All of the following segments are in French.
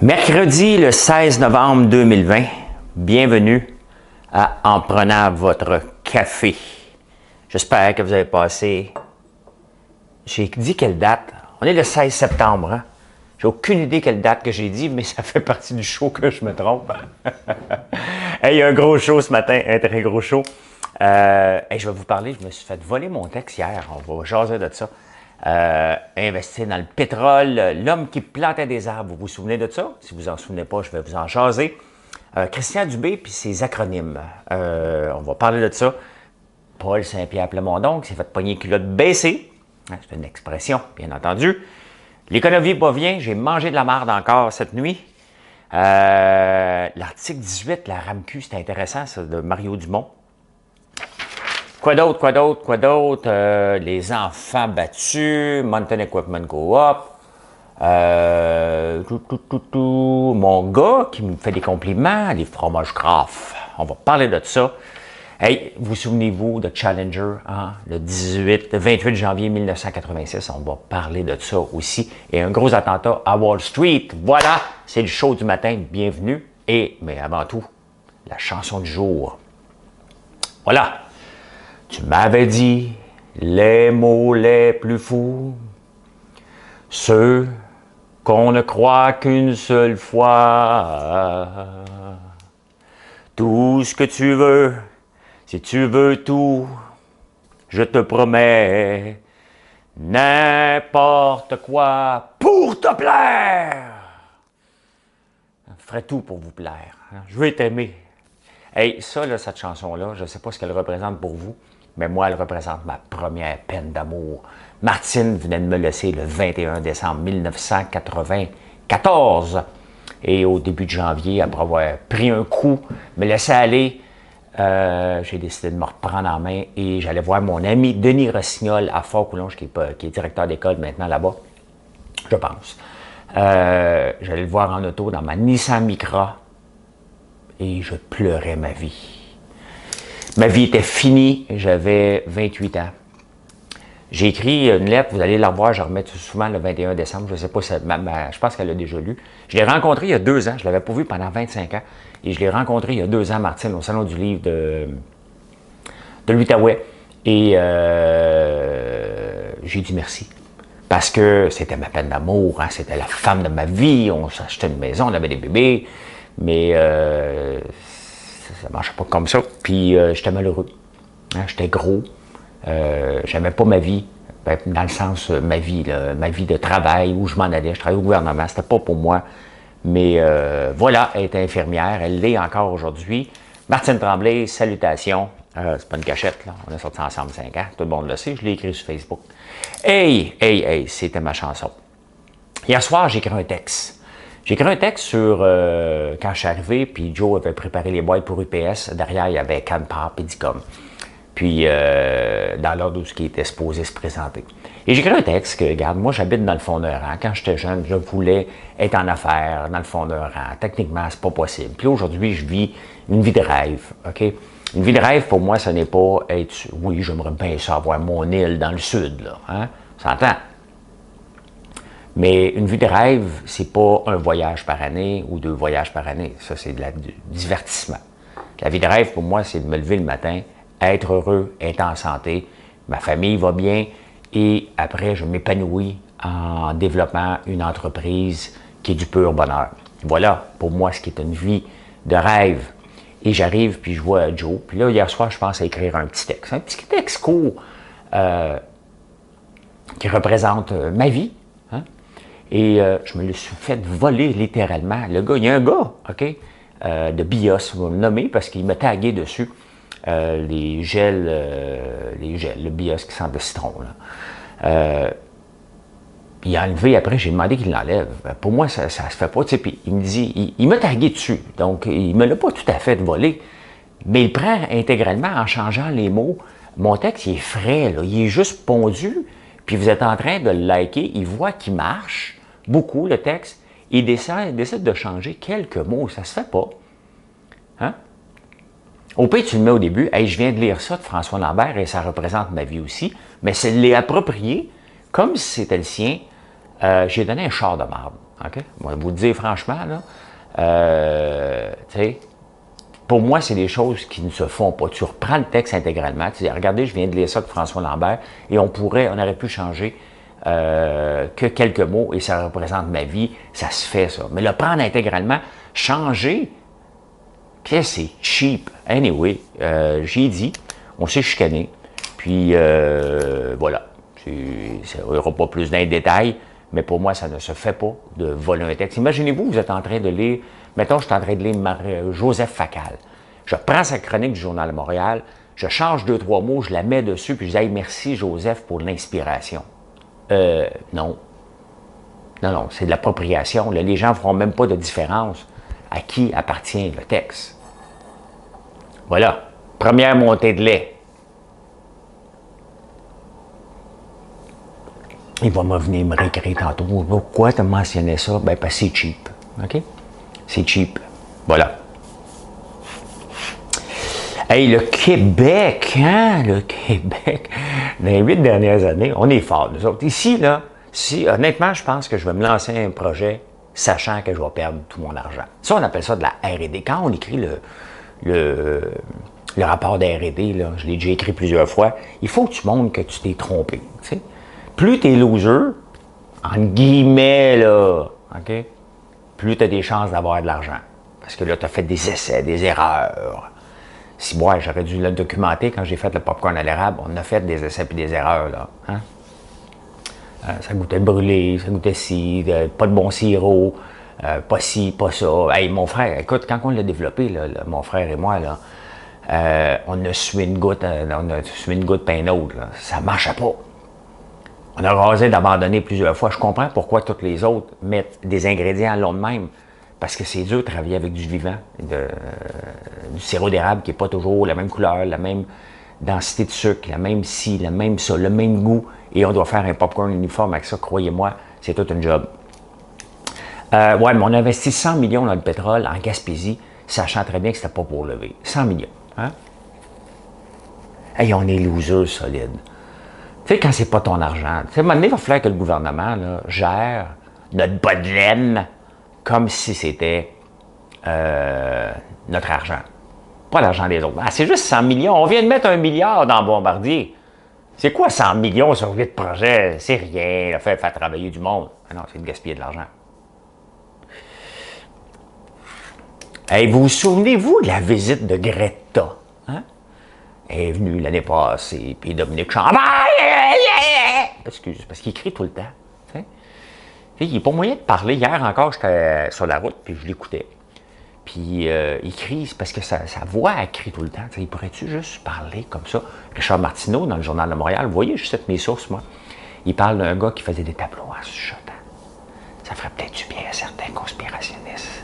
Mercredi le 16 novembre 2020, bienvenue à En prenant votre café. J'espère que vous avez passé... J'ai dit quelle date? On est le 16 septembre, hein? J'ai aucune idée quelle date que j'ai dit, mais ça fait partie du show que je me trompe. Hey, il y a un gros show ce matin, un très gros show. Hey, je vais vous parler, je me suis fait voler mon texte hier, on va jaser de ça. Investir dans le pétrole, l'homme qui plantait des arbres, vous vous souvenez de ça? Si vous vous en souvenez pas, je vais vous en jaser. Christian Dubé puis ses acronymes, on va parler de ça. Paul Saint-Pierre Plamondon qui s'est fait pogner culotte baissée, c'est une expression, bien entendu. L'économie va bien, j'ai mangé de la marde encore cette nuit. L'article 18, la RAMQ, c'était intéressant, ça, de Mario Dumont. Quoi d'autre? Les enfants battus, Mountain Equipment Co-op, mon gars qui me fait des compliments, les fromages Kraft. On va parler de ça. Hey, vous souvenez-vous de Challenger, hein? Le 28 janvier 1986, on va parler de ça aussi. Et un gros attentat à Wall Street. Voilà, c'est le show du matin, bienvenue. Mais avant tout, la chanson du jour. Voilà. Tu m'avais dit les mots les plus fous, ceux qu'on ne croit qu'une seule fois. Tout ce que tu veux, si tu veux tout, je te promets n'importe quoi pour te plaire. Je ferai tout pour vous plaire. Je veux t'aimer. Hey, ça, là, cette chanson-là, je ne sais pas ce qu'elle représente pour vous, mais moi, elle représente ma première peine d'amour. Martine venait de me laisser le 21 décembre 1994. Et au début de janvier, après avoir pris un coup, me laisser aller, j'ai décidé de me reprendre en main et j'allais voir mon ami Denis Rossignol à Fort-Coulonge, qui est directeur d'école maintenant là-bas, je pense. J'allais le voir en auto dans ma Nissan Micra et je pleurais ma vie. Ma vie était finie, j'avais 28 ans. J'ai écrit une lettre, vous allez la revoir, je remets souvent le 21 décembre, je ne sais pas, je pense qu'elle l'a déjà lu. Je l'ai rencontré il y a 2 ans, je ne l'avais pas vu pendant 25 ans, et je l'ai rencontré il y a 2 ans, Martine, au Salon du Livre de l'Outaouais, et j'ai dit merci. Parce que c'était ma peine d'amour, hein, c'était la femme de ma vie, on s'achetait une maison, on avait des bébés, mais ça ne marchait pas comme ça. Puis j'étais malheureux. Hein, j'étais gros. J'aimais pas ma vie. Ben, dans le sens, ma vie de travail, où je m'en allais. Je travaillais au gouvernement. C'était pas pour moi. Mais voilà, elle est infirmière. Elle l'est encore aujourd'hui. Martine Tremblay, salutations. C'est pas une cachette, là. On a sorti ensemble 5 ans. Tout le monde le sait. Je l'ai écrit sur Facebook. Hey, c'était ma chanson. Hier soir, j'ai écrit un texte. J'ai écrit un texte sur quand je suis arrivé, puis Joe avait préparé les boîtes pour UPS. Derrière, il y avait Canpar, Pedicom. Puis, dans l'ordre où ce qui était supposé se présenter. Et j'ai écrit un texte que, regarde, moi, j'habite dans le fond d'un rang. Quand j'étais jeune, je voulais être en affaires dans le fond d'un rang. Techniquement, c'est pas possible. Puis aujourd'hui, je vis une vie de rêve, OK? Une vie de rêve, pour moi, ce n'est pas être... Oui, j'aimerais bien ça avoir mon île dans le sud, là, hein? Ça s'entend? Mais une vie de rêve, c'est pas un voyage par année ou 2 voyages par année. Ça, c'est du divertissement. La vie de rêve, pour moi, c'est de me lever le matin, être heureux, être en santé, ma famille va bien, et après, je m'épanouis en développant une entreprise qui est du pur bonheur. Voilà, pour moi, ce qui est une vie de rêve. Et j'arrive, puis je vois Joe. Puis là, hier soir, je pense à écrire un petit texte. Un petit texte court qui représente ma vie. Et je me le suis fait voler littéralement. Le gars, il y a un gars, OK, de BIOS, on va le nommer, parce qu'il m'a tagué dessus les gels, le BIOS qui sent le citron. Là. Il a enlevé, après, j'ai demandé qu'il l'enlève. Pour moi, ça se fait pas, tu sais, puis il me dit, il m'a tagué dessus, donc il me l'a pas tout à fait volé, mais il prend intégralement en changeant les mots. Mon texte, il est frais, là, il est juste pondu, puis vous êtes en train de le liker, il voit qu'il marche beaucoup, le texte, il décide de changer quelques mots, ça se fait pas. Hein? Au pire, tu le mets au début, hey, je viens de lire ça de François Lambert et ça représente ma vie aussi, mais c'est l'est approprié, comme si c'était le sien, j'ai donné un char de marde. OK? Moi, je vais vous le dire franchement, là. Tu sais, pour moi, c'est des choses qui ne se font pas. Tu reprends le texte intégralement. Tu dis, regardez, je viens de lire ça de François Lambert et on aurait pu changer que quelques mots et ça représente ma vie. Ça se fait, ça. Mais le prendre intégralement, changer, puis c'est cheap. Anyway, j'ai dit, on s'est chicané. Puis, voilà. Il n'y aura pas plus d'un détail, mais pour moi, ça ne se fait pas de voler un texte. Imaginez-vous, vous êtes en train de lire, mettons, je suis en train de lire Joseph Facal. Je prends sa chronique du Journal de Montréal, je change 2-3 mots, je la mets dessus, puis je dis hey, « merci Joseph pour l'inspiration ». Non. Non, c'est de l'appropriation. Les gens ne feront même pas de différence à qui appartient le texte. Voilà. Première montée de lait. Il va me venir me réécrire tantôt. Pourquoi tu as mentionné ça? Ben, parce que c'est cheap. OK? C'est cheap. Voilà. Hey, le Québec, hein? Le Québec. Dans les 8 dernières années, on est fort, nous autres. Ici, là, honnêtement, je pense que je vais me lancer un projet sachant que je vais perdre tout mon argent. Ça, on appelle ça de la R&D. Quand on écrit le rapport de R&D, là, je l'ai déjà écrit plusieurs fois, il faut que tu montres que tu t'es trompé. Tu sais? Plus tu es loser, entre guillemets, là, OK? Plus tu as des chances d'avoir de l'argent. Parce que là, tu as fait des essais, des erreurs. Si moi, j'aurais dû le documenter quand j'ai fait le popcorn à l'érable, on a fait des essais et des erreurs, là. Hein? Ça goûtait brûlé, ça goûtait ci, pas de bon sirop, pas ci, pas ça. Hey, mon frère, écoute, quand on l'a développé, là, mon frère et moi, là, on a sué une goutte, puis un autre. Là. Ça ne marchait pas. On a rasé d'abandonner plusieurs fois. Je comprends pourquoi toutes les autres mettent des ingrédients à long de même. Parce que c'est dur de travailler avec du vivant, du sirop d'érable qui n'est pas toujours la même couleur, la même densité de sucre, la même ci, la même ça, le même goût. Et on doit faire un popcorn uniforme avec ça, croyez-moi, c'est tout un job. Ouais, mais on a investi 100 millions dans le pétrole en Gaspésie, sachant très bien que c'était pas pour lever. 100 millions. Hein? Hey, on est losers solides. Tu sais, quand c'est pas ton argent, tu sais, à un moment donné, il va falloir que le gouvernement là, gère notre bas de laine comme si c'était notre argent. Pas l'argent des autres. Ah, c'est juste 100 millions. On vient de mettre 1 milliard dans Bombardier. C'est quoi 100 millions sur 8 projets? C'est rien. Le fait de faire travailler du monde. Ah non, c'est de gaspiller de l'argent. Hey, vous vous souvenez-vous de la visite de Greta? Hein? Elle est venue l'année passée, puis Dominique Champagne. Excuse, parce qu'il crie tout le temps. T'sais? Il n'est pas moyen de parler. Hier encore, j'étais sur la route, puis je l'écoutais. Puis il crie, c'est parce que sa voix, elle crie tout le temps. T'sais, il pourrait-tu juste parler comme ça? Richard Martineau, dans le Journal de Montréal, vous voyez, je cite mes sources, moi. Il parle d'un gars qui faisait des tableaux en chuchotant. Ça ferait peut-être du bien à certains conspirationnistes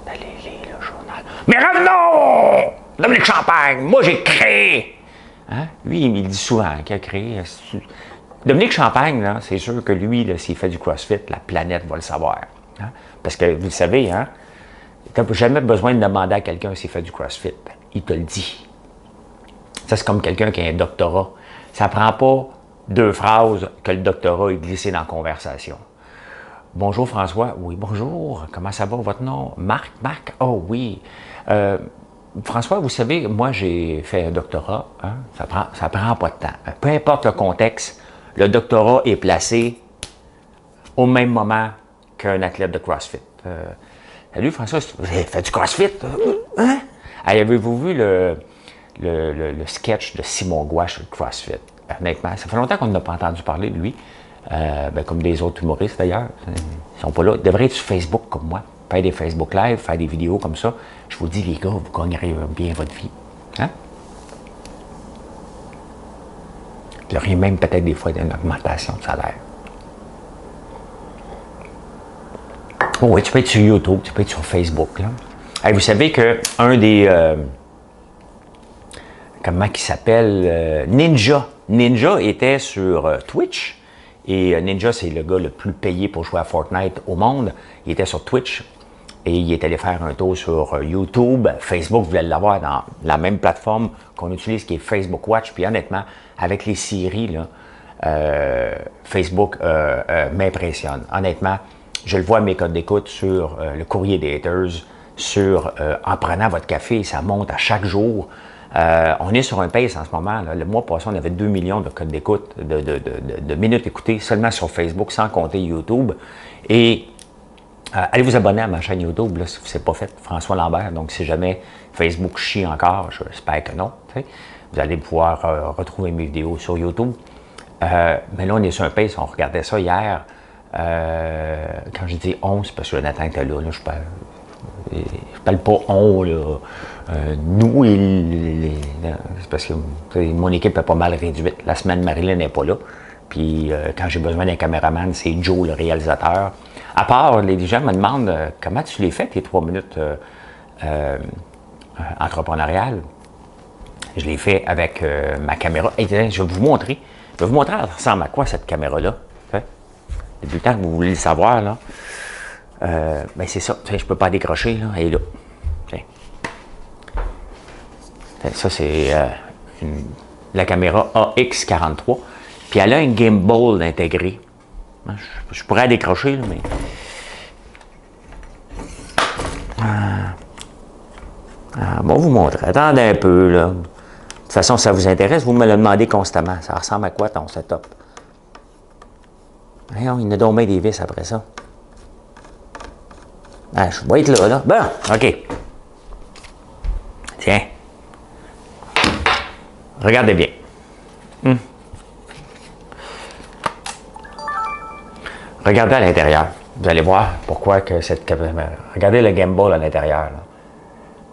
d'aller lire le journal. Mais revenons! Dominique Champagne, moi j'ai créé! Hein? Lui, il dit souvent qu'il a créé. Dominique Champagne, là, c'est sûr que lui, s'il fait du CrossFit, la planète va le savoir. Hein? Parce que, vous le savez, hein, tu n'as jamais besoin de demander à quelqu'un s'il fait du CrossFit. Il te le dit. Ça, c'est comme quelqu'un qui a un doctorat. Ça ne prend pas 2 phrases que le doctorat est glissé dans la conversation. Bonjour François. Oui, bonjour. Comment ça va, votre nom? Marc? Marc? Oh oui. François, vous savez, moi j'ai fait un doctorat. Hein? Ça prend pas de temps. Peu importe le contexte, le doctorat est placé au même moment qu'un athlète de CrossFit. Salut François, vous avez fait du CrossFit? Hein? Avez-vous vu le sketch de Simon Gouache sur le CrossFit? Honnêtement, ça fait longtemps qu'on n'a pas entendu parler de lui. Comme des autres humoristes d'ailleurs. Ils sont pas là. Ils devraient être sur Facebook comme moi. Faire des Facebook Live, faire des vidéos comme ça. Je vous dis, les gars, vous gagnerez bien votre vie. Hein? Vous auriez même peut-être des fois une augmentation de salaire. Oh oui, tu peux être sur YouTube, tu peux être sur Facebook. Là. Hey, vous savez qu'un des... comment il s'appelle? Ninja. Ninja était sur Twitch. Et Ninja, c'est le gars le plus payé pour jouer à Fortnite au monde. Il était sur Twitch et il est allé faire un tour sur YouTube. Facebook voulait l'avoir dans la même plateforme qu'on utilise, qui est Facebook Watch. Puis honnêtement, avec les séries, là, Facebook m'impressionne. Honnêtement, je le vois mes codes d'écoute sur le courrier des haters, en prenant votre café, ça monte à chaque jour. On est sur un pace en ce moment. Là. Le mois passé, on avait 2 millions de codes d'écoute, de minutes écoutées seulement sur Facebook, sans compter YouTube. Et allez vous abonner à ma chaîne YouTube, là, si ce n'est pas fait, François Lambert. Donc, si jamais Facebook chie encore, j'espère que non, vous allez pouvoir retrouver mes vidéos sur YouTube. Mais là, on est sur un pace, on regardait ça hier. Quand je dis 11, parce que Nathan était là, je parle pas on, là. Nous, c'est parce que mon équipe est pas mal réduite. La semaine, Marilyn n'est pas là. Puis quand j'ai besoin d'un caméraman, c'est Joe, le réalisateur. À part, les gens me demandent comment tu les fais, tes 3 minutes entrepreneuriales. Je l'ai fait avec ma caméra. Et je vais vous montrer. Je vais vous montrer, ça ressemble à quoi cette caméra-là. Depuis le temps que vous voulez le savoir, là. Ben c'est ça. Je ne peux pas décrocher, là. Elle est là. Ça, c'est la caméra AX43. Puis elle a un gimbal intégré. Je pourrais la décrocher, là, mais. Bon, vous montrer. Attendez un peu, là. De toute façon, si ça vous intéresse, vous me le demandez constamment. Ça ressemble à quoi ton setup? Voyons, il y en a donc bien des vis après ça. Ah, je vais être là, là. Bon, OK. Tiens. Regardez bien. Regardez à l'intérieur. Vous allez voir pourquoi que cette caméra... Regardez le gimbal à l'intérieur.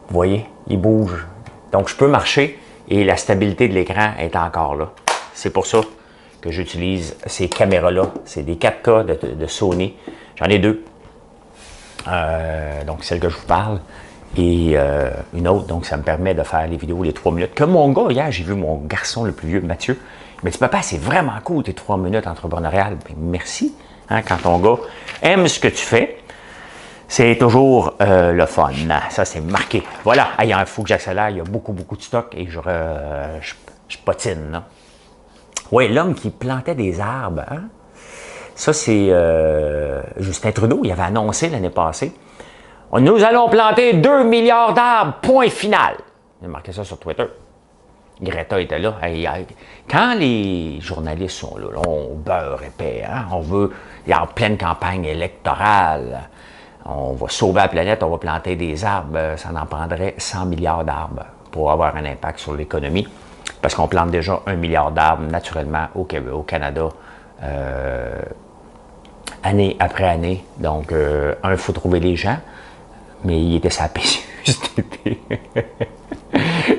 Vous voyez, il bouge. Donc, je peux marcher et la stabilité de l'écran est encore là. C'est pour ça que j'utilise ces caméras-là. C'est des 4K de Sony. J'en ai deux. Donc, celle que je vous parle. Et une autre, donc ça me permet de faire les vidéos les 3 minutes. Comme mon gars, hier, j'ai vu mon garçon le plus vieux, Mathieu. Il m'a dit, papa, c'est vraiment cool tes 3 minutes entrepreneuriales. Bien, merci. Hein, quand ton gars aime ce que tu fais, c'est toujours le fun. Ça, c'est marqué. Voilà, il faut que j'accélère. Il y a beaucoup, beaucoup de stock et je patine. Là. Oui, l'homme qui plantait des arbres. Hein? Ça, c'est Justin Trudeau. Il avait annoncé l'année passée. Nous allons planter 2 milliards d'arbres, point final. J'ai marqué ça sur Twitter. Greta était là. Quand les journalistes sont là, on beurre épais. Hein? Il y a en pleine campagne électorale. On va sauver la planète, on va planter des arbres. Ça en prendrait 100 milliards d'arbres pour avoir un impact sur l'économie. Parce qu'on plante déjà 1 milliard d'arbres naturellement au Canada. Année après année. Donc, il faut trouver les gens. Mais il était sa PCU cet été.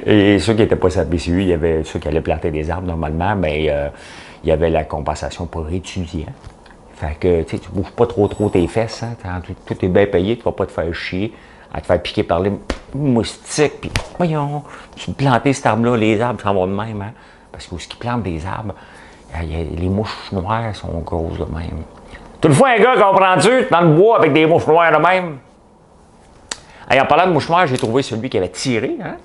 Et ceux qui n'étaient pas sa PCU, il y avait ceux qui allaient planter des arbres normalement, mais il y avait la compensation pour étudiants. Fait que tu ne bouges pas trop tes fesses, hein, tout est bien payé, tu ne vas pas te faire chier, à te faire piquer par les moustiques, puis voyons, tu planter cet arbre-là, les arbres s'en vont de même, hein, parce que ce qui plantent des arbres, les mouches noires sont grosses de même. Toutefois, un gars, comprends-tu, dans le bois avec des mouches noires de même. En parlant de mouche noire, j'ai trouvé celui qui avait tiré. Hein?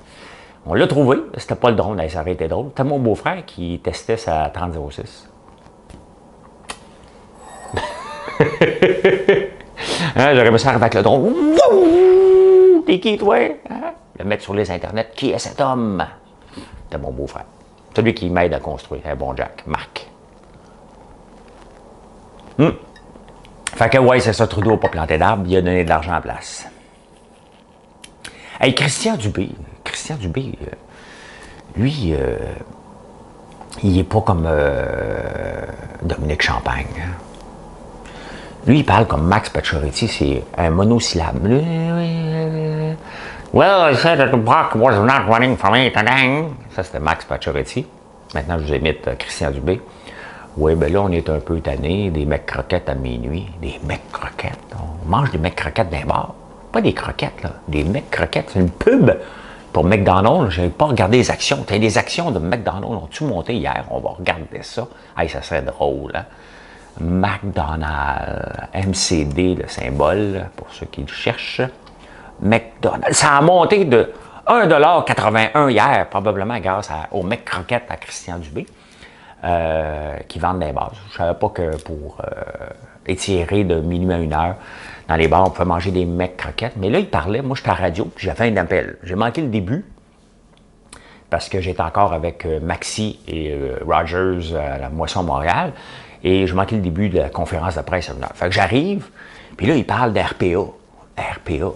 On l'a trouvé. C'était pas le drone, ça aurait été drôle. C'était mon beau-frère qui testait sa 3006. Hein, j'aurais aimé ça avec le drone. T'es qui, toi? Hein? Le mettre sur les internets. Qui est cet homme? C'était mon beau-frère. Celui qui m'aide à construire. Un bon Jack. Marc. Fait que, ouais, c'est ça. Trudeau n'a pas planté d'arbres. Il a donné de l'argent en place. Hey, Christian Dubé, lui, il n'est pas comme Dominique Champagne. Hein? Lui, il parle comme Max Pacioretty, c'est un monosyllabe. Well, I said that the buck was not running for me today. Ça, c'était Max Pacioretty. Maintenant, je vous imite Christian Dubé. Oui, ben là, on est un peu tanné, des mecs croquettes à minuit. Des mecs croquettes. On mange des mecs croquettes d'un bar. Pas des croquettes, là. Des mecs croquettes. C'est une pub pour McDonald's. Je n'ai pas regardé les actions. Les actions de McDonald's ont-tu monté hier? On va regarder ça. Hey, ça serait drôle, hein? McDonald's. MCD, le symbole, pour ceux qui le cherchent. McDonald's. Ça a monté de 1,81 $ hier, probablement grâce aux mecs croquettes à Christian Dubé. qui vendent des bars. Je savais pas que pour étirer de minuit à 1 heure, dans les bars, on pouvait manger des mecs croquettes. Mais là, il parlait, moi, j'étais à la radio, puis j'avais un appel. J'ai manqué le début, parce que j'étais encore avec Maxi et Rogers à la Moisson Montréal, et je manquais le début de la conférence de presse à 1 heure. Fait que j'arrive, puis là, il parle d'RPA. RPA.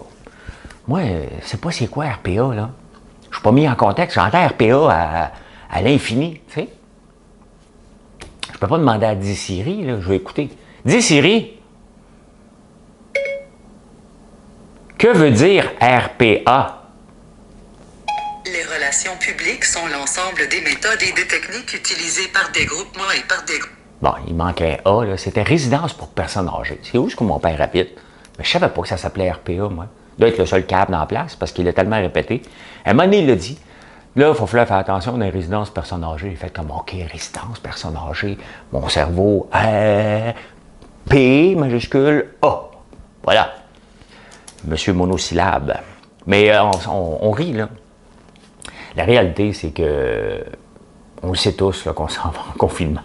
Moi, je sais pas c'est quoi RPA, là. Je suis pas mis en contexte. J'entends RPA à l'infini, tu sais. Je peux pas demander à Dis Siri, là, je vais écouter. Dis Siri, que veut dire RPA? Les relations publiques sont l'ensemble des méthodes et des techniques utilisées par des groupements et par des... Bon, il manque un A, là. C'était résidence pour personnes âgées. C'est où ce que mon père rapide? Mais je savais pas que ça s'appelait RPA, moi. Il doit être le seul câble dans la place parce qu'il l'a tellement répété. À un moment donné, il l'a dit. Là, il faut faire attention, on a une résidence personnes âgées. Il fait comme, OK, résidence personnes âgées. Mon cerveau, P majuscule A. Voilà. Monsieur monosyllabe. Mais on rit, là. La réalité, c'est que on le sait tous là, qu'on s'en va en confinement.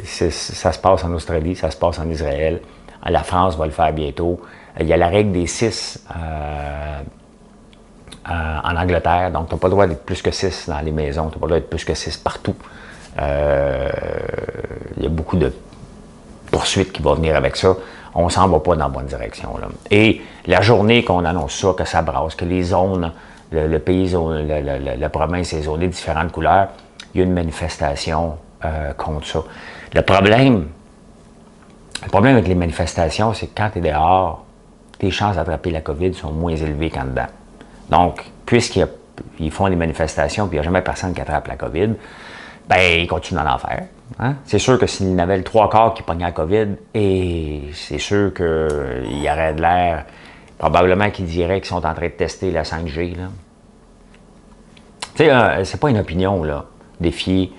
Ça se passe en Australie, ça se passe en Israël. La France va le faire bientôt. Il y a la règle des 6 en Angleterre, donc tu n'as pas le droit d'être plus que 6 dans les maisons, tu n'as pas le droit d'être plus que 6 partout. Il y a beaucoup de poursuites qui vont venir avec ça. On s'en va pas dans la bonne direction. Là. Et la journée qu'on annonce ça, que ça brasse, que les zones, le pays, la province est zonée de différentes couleurs, il y a une manifestation contre ça. Le problème avec les manifestations, c'est que quand tu es dehors, tes chances d'attraper la COVID sont moins élevées qu'en dedans. Donc, puisqu'ils font des manifestations et il n'y a jamais personne qui attrape la COVID, ben ils continuent d'en faire. Hein? C'est sûr que s'il y en avait le 3/4 qui pognaient la COVID, et c'est sûr qu'il y aurait de l'air, probablement qu'ils diraient qu'ils sont en train de tester la 5G. Tu sais, c'est pas une opinion, là, défier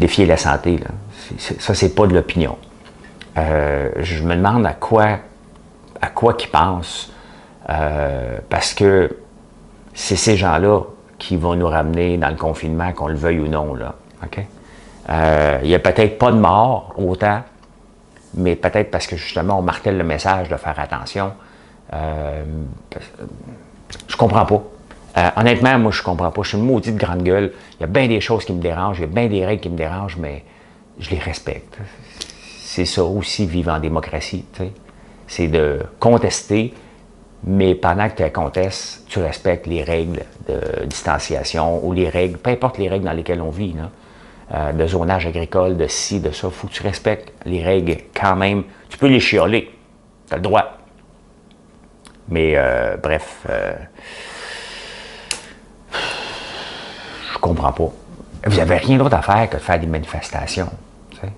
la santé. Là. Ça, c'est pas de l'opinion. Je me demande à quoi qu'ils pensent, parce que c'est ces gens-là qui vont nous ramener dans le confinement, qu'on le veuille ou non. Là. Okay? Il n'y a peut-être pas de mort autant, mais peut-être parce que justement on martèle le message de faire attention. Je comprends pas. Honnêtement, moi je comprends pas. Je suis une maudite grande gueule. Il y a bien des choses qui me dérangent, il y a bien des règles qui me dérangent, mais je les respecte. C'est ça aussi, vivre en démocratie. T'sais. C'est de contester, mais pendant que tu contestes, tu respectes les règles de distanciation ou les règles, peu importe les règles dans lesquelles on vit, là, de zonage agricole, de ci, de ça. Il faut que tu respectes les règles quand même. Tu peux les chialer, tu as le droit. Mais bref, je comprends pas. Vous n'avez rien d'autre à faire que de faire des manifestations. T'sais.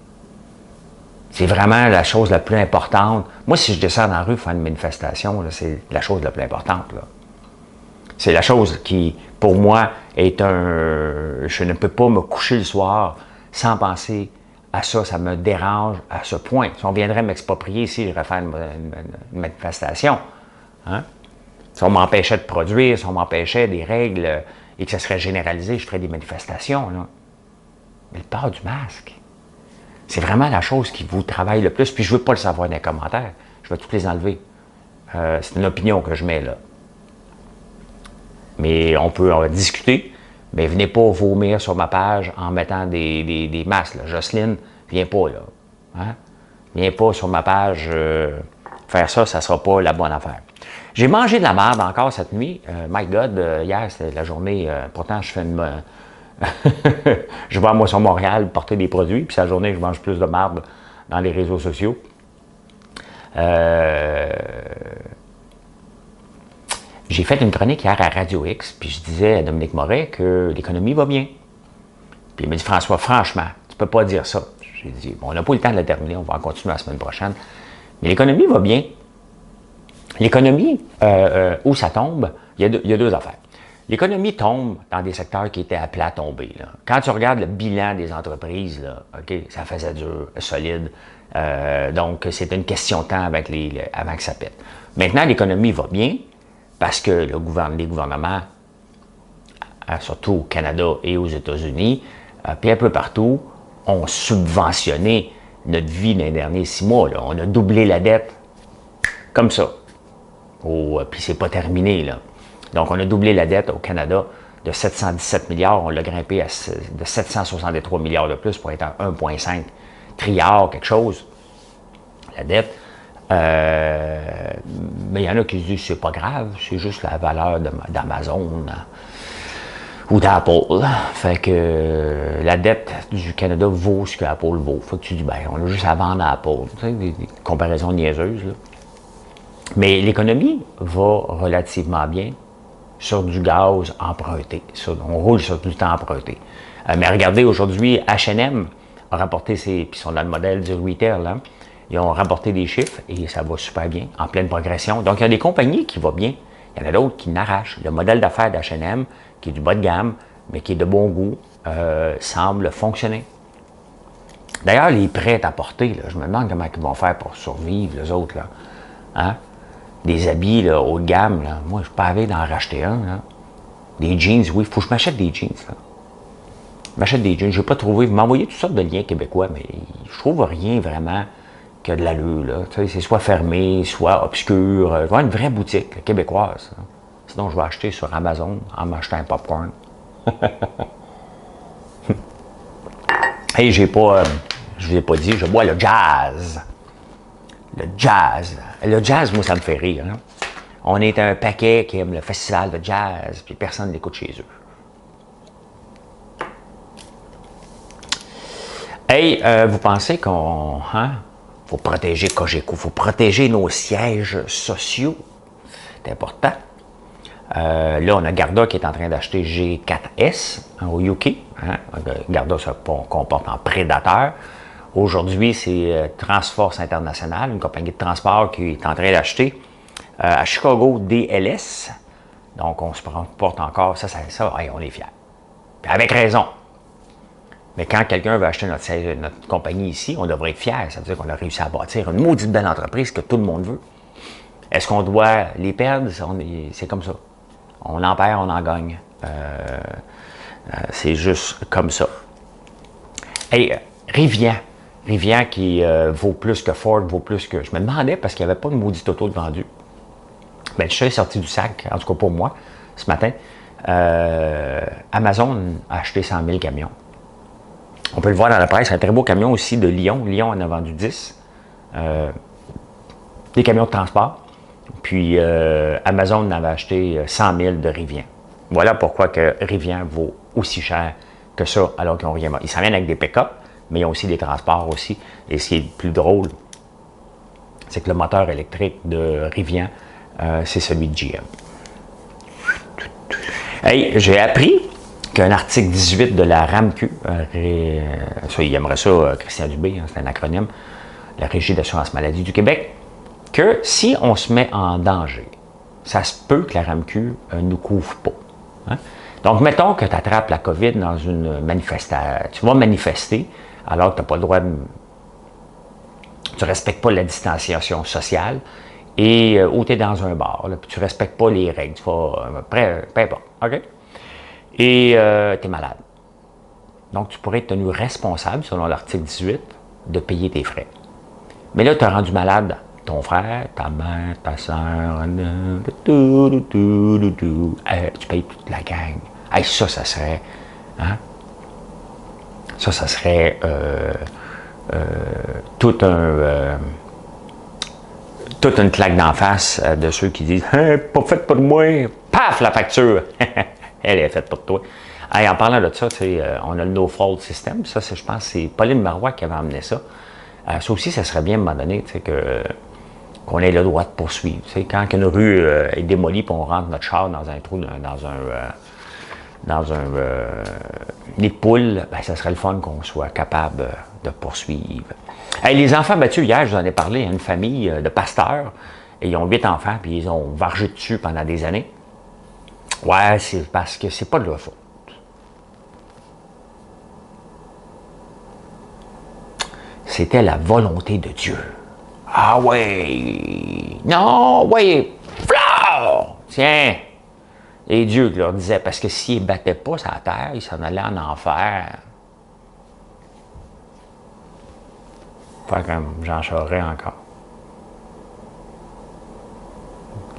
C'est vraiment la chose la plus importante. Moi, si je descends dans la rue pour faire une manifestation, là, c'est la chose la plus importante. Là. C'est la chose qui, pour moi, est un... Je ne peux pas me coucher le soir sans penser à ça. Ça me dérange à ce point. Si on viendrait m'exproprier ici, j'irais faire une manifestation. Hein? Si on m'empêchait de produire, si on m'empêchait des règles et que ça serait généralisé, je ferais des manifestations. Là. Mais le port du masque, c'est vraiment la chose qui vous travaille le plus. Puis je ne veux pas le savoir dans les commentaires. Je vais tous les enlever. C'est une opinion que je mets là. Mais on peut en discuter. Mais venez pas vomir sur ma page en mettant des masques. Là. Jocelyne, viens pas là. Hein? Viens pas sur ma page faire ça, ça sera pas la bonne affaire. J'ai mangé de la merde encore cette nuit. My God, hier c'était la journée. Pourtant, je fais une... je vais à Moisson Montréal porter des produits, puis cette journée, je mange plus de merde dans les réseaux sociaux. J'ai fait une chronique hier à Radio X, puis je disais à Dominique Moret que l'économie va bien. Puis il m'a dit, François, franchement, tu peux pas dire ça. J'ai dit, bon, on n'a pas eu le temps de la terminer, on va en continuer la semaine prochaine. Mais l'économie va bien. L'économie, où ça tombe, il y a deux affaires. L'économie tombe dans des secteurs qui étaient appelés à tomber. Là. Quand tu regardes le bilan des entreprises, là, okay, ça faisait dur, solide. Donc, c'est une question de temps avant que ça pète. Maintenant, l'économie va bien parce que les gouvernements surtout au Canada et aux États-Unis, puis un peu partout, ont subventionné notre vie dans les derniers 6 mois. Là. On a doublé la dette comme ça. Puis c'est pas terminé. Là. Donc, on a doublé la dette au Canada de 717 milliards. On l'a grimpé de 763 milliards de plus pour être à 1,5 trilliard, quelque chose. La dette. Mais il y en a qui se disent c'est pas grave, c'est juste la valeur d'Amazon ou d'Apple. Fait que la dette du Canada vaut ce que Apple vaut. Fait que tu dis, ben, on a juste à vendre à Apple. Tu sais, des comparaisons niaiseuses. Là. Mais l'économie va relativement bien sur du gaz emprunté. On roule sur du temps emprunté. Mais regardez, aujourd'hui, H&M a rapporté puis ils sont dans le modèle du retail, là. Ils ont rapporté des chiffres et ça va super bien, en pleine progression. Donc, il y a des compagnies qui vont bien. Il y en a d'autres qui n'arrachent. Le modèle d'affaires d'H&M, qui est du bas de gamme, mais qui est de bon goût, semble fonctionner. D'ailleurs, les prêts à porter, là, je me demande comment ils vont faire pour survivre, les autres. Là. Hein? Des habits là, haut de gamme, là. Moi, je suis pas avide d'en racheter un. Là. Des jeans, oui, il faut que je m'achète des jeans. Là. Je m'achète des jeans. Je n'ai pas trouvé. Vous m'envoyez toutes sortes de liens québécois, mais je trouve rien vraiment qui a de l'allure. Là. Tu sais, c'est soit fermé, soit obscur. Je vois une vraie boutique là, québécoise. Là. Sinon, je vais acheter sur Amazon en m'achetant un popcorn. Hey, je ne vous ai pas dit, je bois le jazz. Le jazz. Le jazz, moi, ça me fait rire. Hein? On est un paquet qui aime le festival de jazz, puis personne n'écoute chez eux. Hey, vous pensez qu'on... Hein? Faut protéger Cogeco, faut protéger nos sièges sociaux. C'est important. Là, on a Garda qui est en train d'acheter G4S au UK. Hein? Garda se comporte en prédateur. Aujourd'hui, c'est Transforce International, une compagnie de transport qui est en train d'acheter à Chicago DLS. Donc, on se porte encore, ça hey, on est fiers. Puis avec raison. Mais quand quelqu'un veut acheter notre compagnie ici, on devrait être fiers. Ça veut dire qu'on a réussi à bâtir une maudite belle entreprise que tout le monde veut. Est-ce qu'on doit les perdre? C'est comme ça. On en perd, on en gagne. C'est juste comme ça. Hey, Rivian qui vaut plus que Ford, vaut plus que... Je me demandais, parce qu'il n'y avait pas de maudit auto de vendu. Ben, je suis sorti du sac, en tout cas pour moi, ce matin. Amazon a acheté 100 000 camions. On peut le voir dans la presse, un très beau camion aussi de Lyon. Lyon en a vendu 10. Des camions de transport. Puis Amazon en avait acheté 100 000 de Rivian. Voilà pourquoi que Rivian vaut aussi cher que ça, alors qu'ils n'ont rien. Ils s'en viennent avec des pick-up, mais ils ont aussi des transports aussi. Et ce qui est le plus drôle, c'est que le moteur électrique de Rivian, c'est celui de GM. Hey, j'ai appris qu'un article 18 de la RAMQ, ça, il aimerait ça, Christian Dubé, hein, c'est un acronyme, la Régie d'assurance maladie du Québec, que si on se met en danger, ça se peut que la RAMQ ne nous couvre pas. Hein? Donc, mettons que tu attrapes la COVID dans une manifestation. Tu vas manifester alors que tu n'as pas le droit de... Tu ne respectes pas la distanciation sociale et ou tu es dans un bar, là, puis tu ne respectes pas les règles. Tu vas... peu importe. OK? Et tu es malade. Donc, tu pourrais être tenu responsable, selon l'article 18, de payer tes frais. Mais là, tu as rendu malade ton frère, ta mère, ta soeur, tu payes toute la gang. Hey, ça serait... Hein? Ça serait toute une claque d'en face de ceux qui disent hey, « pas faite pour moi ». Paf, la facture! Elle est faite pour toi. Hey, en parlant de ça, on a le no-fault system. Ça, je pense que c'est Pauline Marois qui avait amené ça. Ça aussi, ça serait bien à un moment donné qu'on ait le droit de poursuivre. Quand une rue est démolie et on rentre notre char dans un trou, dans un nid de poule, ben, ça serait le fun qu'on soit capable de poursuivre. Hey, les enfants battus, hier, je vous en ai parlé, une famille de pasteurs, et ils ont 8 enfants, puis ils ont vargé dessus pendant des années. Ouais, c'est parce que c'est pas de leur faute. C'était la volonté de Dieu. Ah ouais! Non, ouais! Flore! Tiens! Et Dieu leur disait, parce que s'ils ne battaient pas sa terre, ils s'en allaient en enfer. Faire comme Jean Charest encore.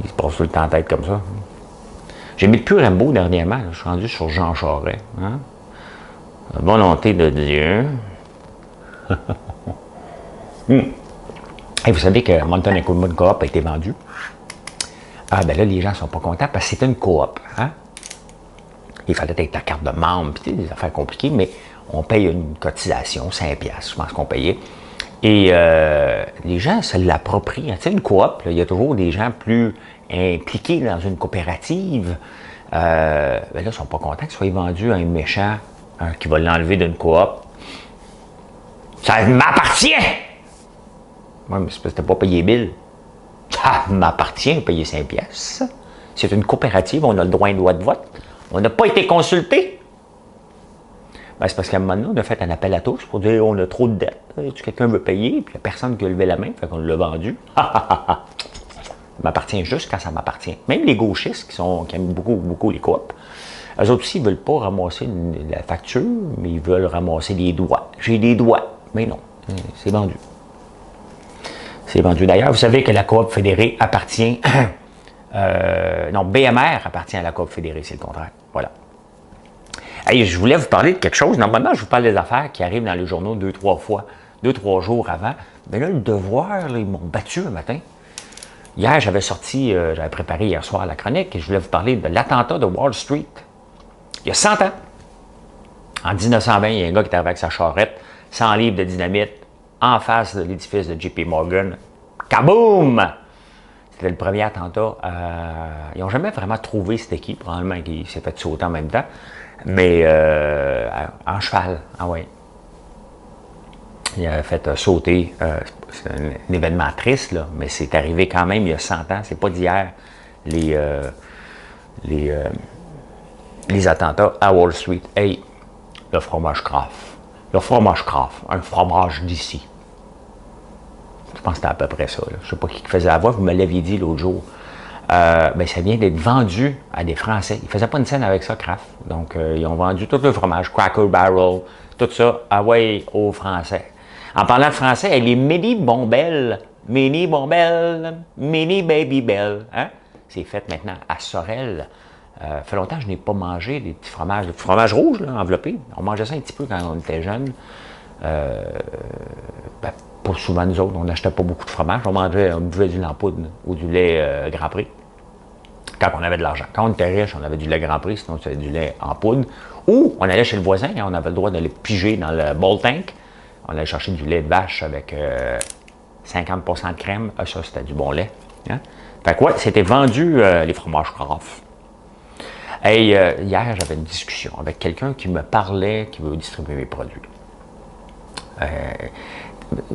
Il se passe tout le temps en tête comme ça. J'ai mis plus Rimbaud dernièrement. Là. Je suis rendu sur Jean Charest. Hein? La volonté de Dieu. Et vous savez que Moncton Equipment Coop a été vendu. Ah, ben là, les gens ne sont pas contents parce que c'était une coop. Hein? Il fallait être ta carte de membre, puis des affaires compliquées, mais on paye une cotisation, 5$, je pense qu'on payait. Et les gens se l'approprient. Tu sais, une coop, là, il y a toujours des gens plus impliqués dans une coopérative. Ben là, ils ne sont pas contents que ce soit vendu à un méchant qui va l'enlever d'une coop. Ça m'appartient! Oui, mais c'est parce que tu n'as pas payé bill. Ça m'appartient de payer 5$. C'est une coopérative, on a le droit de vote. On n'a pas été consulté. Ben, c'est parce qu'à un moment donné, on a fait un appel à tous pour dire on a trop de dettes. Quelqu'un veut payer, puis il n'y a personne qui a levé la main, fait qu'on l'a vendu. Ça m'appartient juste quand ça m'appartient. Même les gauchistes qui aiment beaucoup les coops, eux autres aussi, ils ne veulent pas ramasser la facture, mais ils veulent ramasser les droits. J'ai des droits. Mais non, c'est vendu. C'est vendu. D'ailleurs, vous savez que la Coop fédérée appartient... non, BMR appartient à la Coop fédérée, c'est le contraire. Voilà. Hey, je voulais vous parler de quelque chose. Normalement, je vous parle des affaires qui arrivent dans les journaux 2-3 jours avant. Mais là, le Devoir, là, ils m'ont battu un matin. Hier, j'avais préparé hier soir la chronique et je voulais vous parler de l'attentat de Wall Street. Il y a 100 ans. En 1920, il y a un gars qui est arrivé avec sa charrette, 100 livres de dynamite, en face de l'édifice de JP Morgan. Kaboum! C'était le premier attentat. Ils n'ont jamais vraiment trouvé cette équipe, probablement qui s'est fait sauter en même temps. Mais en cheval, ah ouais. Il a fait sauter. C'est un événement triste, là, mais c'est arrivé quand même il y a 100 ans. C'est pas d'hier, les attentats à Wall Street. Hey, le fromage Kraft. Le fromage Kraft, un fromage d'ici. Je pense que c'était à peu près ça. Là. Je ne sais pas qui faisait la voix, vous me l'aviez dit l'autre jour. Ben, ça vient d'être vendu à des Français. Ils ne faisaient pas une scène avec ça, Kraft. Donc, ils ont vendu tout le fromage, Cracker Barrel, tout ça, aux Français. En parlant de français, les mini bombelles, mini baby bell, hein? C'est fait maintenant à Sorel. Ça fait longtemps que je n'ai pas mangé des petits fromages, des fromages rouges, là, enveloppés. On mangeait ça un petit peu quand on était jeune. Ben, pas souvent nous autres, on n'achetait pas beaucoup de fromage. On buvait du lait en poudre ou du lait Grand Prix. Quand on avait de l'argent. Quand on était riche, on avait du lait Grand Prix, sinon c'était du lait en poudre. Ou on allait chez le voisin, hein, on avait le droit d'aller piger dans le bowl tank. On allait chercher du lait de vache avec 50% de crème. Ça, c'était du bon lait. Hein? Fait que ouais, c'était vendu les fromages Kraft. Hey, hier, j'avais une discussion avec quelqu'un qui me parlait, qui veut distribuer mes produits.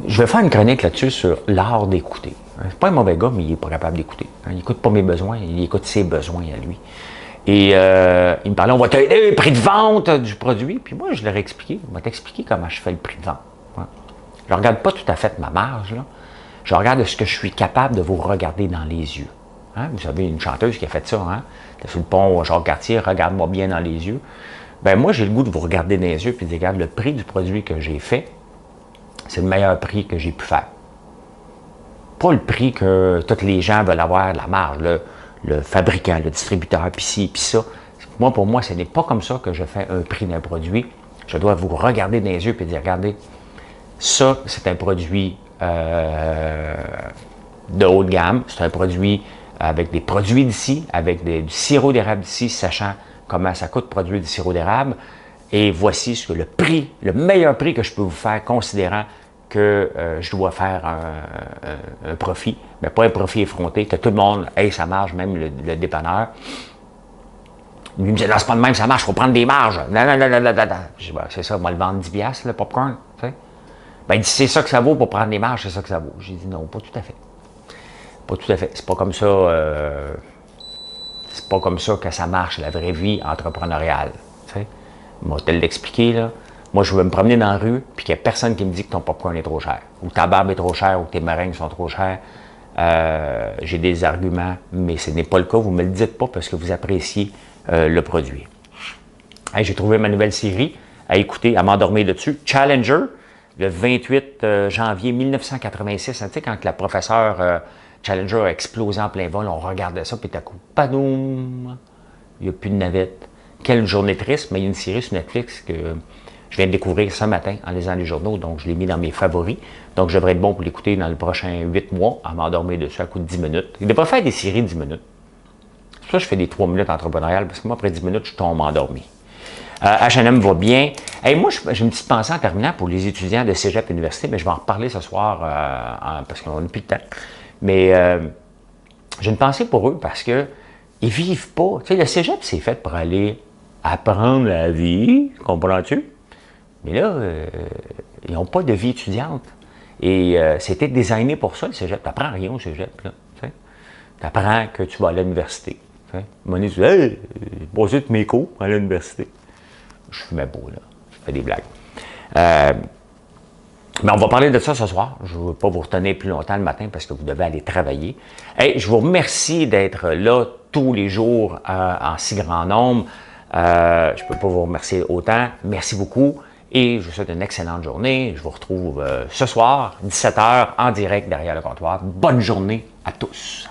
Je vais faire une chronique là-dessus sur l'art d'écouter. C'est pas un mauvais gars, mais il n'est pas capable d'écouter. Il n'écoute pas mes besoins, il écoute ses besoins à lui. Et il me parlait, on va t'aider le prix de vente du produit. Puis moi, je leur ai expliqué, on va t'expliquer comment je fais le prix de vente. Ouais. Je ne regarde pas tout à fait ma marge, là. Je regarde ce que je suis capable de vous regarder dans les yeux. Hein? Vous savez, une chanteuse qui a fait ça, hein? Elle sur le pont Jacques-Cartier, regarde-moi bien dans les yeux. Ben moi, j'ai le goût de vous regarder dans les yeux et de dire, regarde, le prix du produit que j'ai fait, c'est le meilleur prix que j'ai pu faire. Pas le prix que tous les gens veulent avoir, la marge, le fabricant, le distributeur, puis ci, puis ça. Moi, pour moi, ce n'est pas comme ça que je fais un prix d'un produit. Je dois vous regarder dans les yeux et dire, regardez, ça, c'est un produit de haut de gamme. C'est un produit avec des produits d'ici, avec du sirop d'érable d'ici, sachant comment ça coûte produire du sirop d'érable. Et voici ce que le prix, le meilleur prix que je peux vous faire, considérant que je dois faire un profit, mais pas un profit effronté, que tout le monde ait sa marge, même le dépanneur. Lui me dit, non, c'est pas de même, ça marche, il faut prendre des marges. Non. Je dis, ben, c'est ça, moi le vendre 10$, le popcorn. Tu sais? Ben, il dit, c'est ça que ça vaut pour prendre des marges, c'est ça que ça vaut. J'ai dit, non, pas tout à fait. Pas tout à fait. C'est pas comme ça. C'est pas comme ça que ça marche, la vraie vie entrepreneuriale. Tu sais? Moi, je vais te l'expliquer, là. Moi, je veux me promener dans la rue, puis qu'il n'y a personne qui me dit que ton popcorn est trop cher, ou que ta barbe est trop chère, ou que tes meringues sont trop chères. J'ai des arguments, mais ce n'est pas le cas. Vous ne me le dites pas parce que vous appréciez le produit. Hey, j'ai trouvé ma nouvelle série à écouter, à m'endormir dessus. Challenger, le 28 janvier 1986. Tu sais, quand la professeure Challenger a explosé en plein vol, on regardait ça, puis tout à coup, padoum, il n'y a plus de navette. Quelle journée triste, mais il y a une série sur Netflix que je viens de découvrir ce matin en lisant les journaux, donc je l'ai mis dans mes favoris. Donc je devrais être bon pour l'écouter dans les prochains 8 mois, à m'endormir dessus à coup de 10 minutes. Il ne devrait pas faire des séries de 10 minutes. C'est pour ça que je fais des 3 minutes entrepreneuriales, parce que moi, après 10 minutes, je tombe endormi. H&M va bien. Hey, moi, j'ai une petite pensée en terminant pour les étudiants de Cégep Université, mais je vais en reparler ce soir, parce qu'on n'a plus de temps. Mais j'ai une pensée pour eux, parce que ils vivent pas. Tu sais, le Cégep, c'est fait pour aller apprendre la vie, comprends-tu? Mais là, ils n'ont pas de vie étudiante. Et c'était designé pour ça, le Cégep. Tu n'apprends rien au Cégep, là. Tu apprends que tu vas à l'université. À un moment donné, tu dis, hey, j'ai passé tous mes cours à l'université. Je fumais beau, là. Je fais des blagues. Mais on va parler de ça ce soir. Je ne veux pas vous retenir plus longtemps le matin parce que vous devez aller travailler. Hey, je vous remercie d'être là tous les jours en si grand nombre. Je ne peux pas vous remercier autant. Merci beaucoup et je vous souhaite une excellente journée. Je vous retrouve ce soir, 17h, en direct derrière le comptoir. Bonne journée à tous.